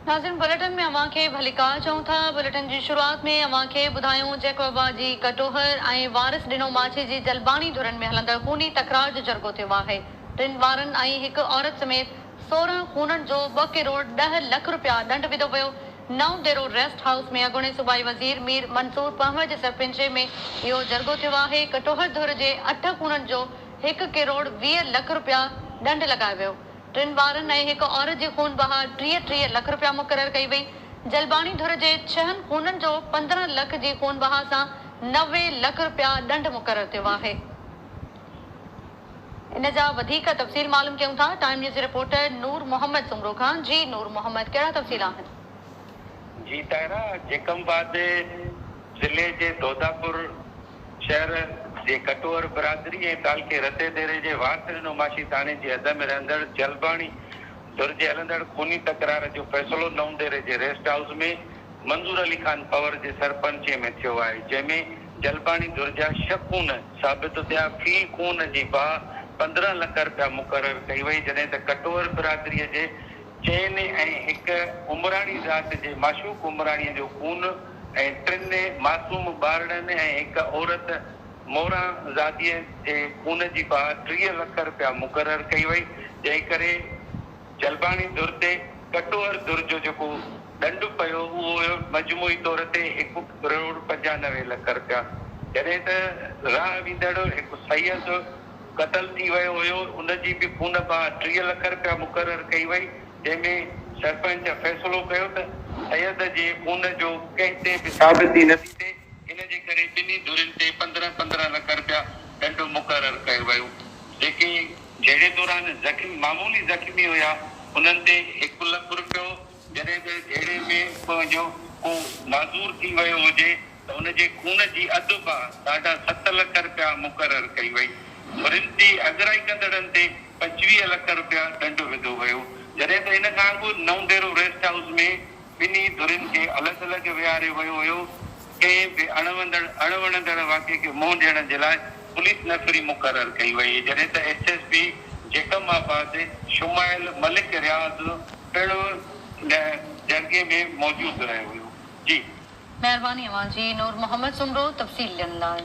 नाज़रीन बुलेटिन में अवां खे भलीकार चऊं था। बुलेटिन जी शुरुआत में अवां खे ॿुधायूं जेकोबा जी कटोहर ऐं वारिस ॾिनो माछी जी जलबानी धुरनि में हलंदड़ खूनी तकरार जो जरगो थियो आहे। 3 ॿारनि ऐं हिकु औरत समेत 16 खूननि जो 2 करोड़ 10 लख रुपया दंड विधो वियो। नओं डेरो रेस्ट हाउस में अॻूणे सूबाई वज़ीर मीर मंसूर पहमद जे सरपंच में इहो जरगो थियो आहे। कटोहर धुर जे 8 खूननि जो 1 करोड़ 20 लख रुपया दंड लॻायो वियो। 3 ॿारनि ऐं हिकु औरत जी खून बहा 30 लख रुपया मुक़रर कई वई। जलबानी धुर जे 6 खूननि जो 15 लख जी खून बहा सां 90 लख रुपया दंड मुक़रर थियो आहे। इन जा वधीक तफ़सील मालूम कयूं था टाइम न्यूज़ रिपोर्टर नूर मोहम्मद सुमरो खान। जी नूर मोहम्मद, कहिड़ा तफ़सील आहिनि? जी तायरा, जेकमबाद जिले जे दोदापुर शहर जे कटोहर बिरादरी ऐं तालके रते देरे जे वारिस नुमाशी थाने जे हद में रहंदड़ जलबानी धुर जे हलंदड़ खूनी तकरार जो फ़ैसिलो नओं डेरे जे रेस्ट हाउस में मंजूर अली खान पवर जे सरपंच में थियो आहे, जंहिंमें जलबानी धुर जा 6 खून साबित थिया। फी खून जी बाह 15 लख रुपया मुक़रर कई वई, जॾहिं त कटोहर बिरादरीअ जे चइनि ऐं हिकु उमराणी ज़ात जे माशूक उमराणीअ जो खून ऐं 3 मासूम ॿारनि ऐं हिकु औरत मोरा ज़ातीअ जे खून जी बाह 30 लख रुपया मुक़रर कई वई, जंहिं करे जलबानी धुर ते कटोहर धुर जो जेको दंड पियो उहो हुयो मजमूई तौर ते 1 करोड़ 95 लख रुपया। जॾहिं त राह वेंदड़ हिकु सैयद क़तल थी वियो हुयो, उनजी बि खून बाह 30 लख रुपया मुक़रर कई वई, जंहिंमें सरपंच फ़ैसिलो कयो त सैयद जे खून जो कंहिं ते बि साबिती नथी थिए। इन जे करे ॿिन्ही धुरनि ते 15 लख रुपया दंड मुक़रर कयो वियो। जेके जहिड़े दौरान मामूली ज़ख़्मी हुया उन्हनि ते 1 लख रुपयो, जॾहिं त जहिड़े में जो को माज़ूर थी वियो हुजे त उनजे खून जी अधु बाह 7.5 लख रुपया मुक़रर कई वई। धुरनि जी अगराई कंदड़नि ते 25 लख रुपया दंड विधो वियो, जॾहिं त इन खां अॻु नओं डेरो रेस्ट हाउस में ॿिन्ही धुरनि खे अलॻि अलॻि विहारे वियो हुयो। कंहिं बि अणवणंदड़ वाक़े खे मुंहुं ॾियण जे लाइ पुलिस नफ़री मुक़रर कई वई, जॾहिं त SSP जेकमाबाद शुमाइल मलिक रियाज़ पिणु जरगे में मौजूद रहियो हुयो। जी महिरबानी अवां जी नूर मोहम्मद सुमरो तफ़सील ॾियण लाइ।